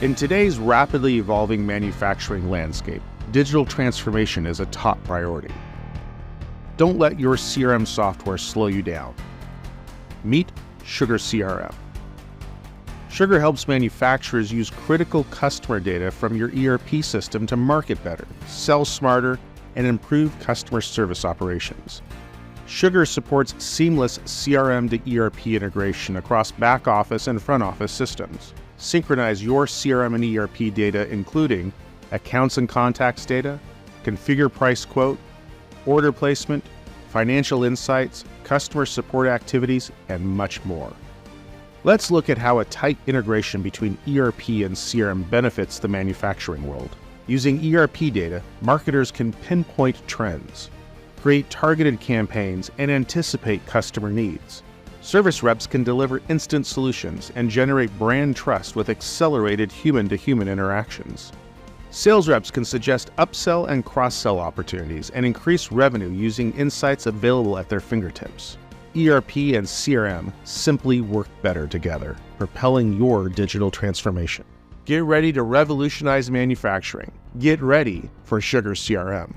In today's rapidly evolving manufacturing landscape, digital transformation is a top priority. Don't let your CRM software slow you down. Meet SugarCRM. Sugar helps manufacturers use critical customer data from your ERP system to market better, sell smarter, and improve customer service operations. Sugar supports seamless CRM to ERP integration across back office and front office systems. Synchronize your CRM and ERP data, including accounts and contacts data, configure price quote, order placement, financial insights, customer support activities, and much more. Let's look at how a tight integration between ERP and CRM benefits the manufacturing world. Using ERP data, marketers can pinpoint trends, create targeted campaigns, and anticipate customer needs. Service reps can deliver instant solutions and generate brand trust with accelerated human-to-human interactions. Sales reps can suggest upsell and cross-sell opportunities and increase revenue using insights available at their fingertips. ERP and CRM simply work better together, propelling your digital transformation. Get ready to revolutionize manufacturing. Get ready for SugarCRM.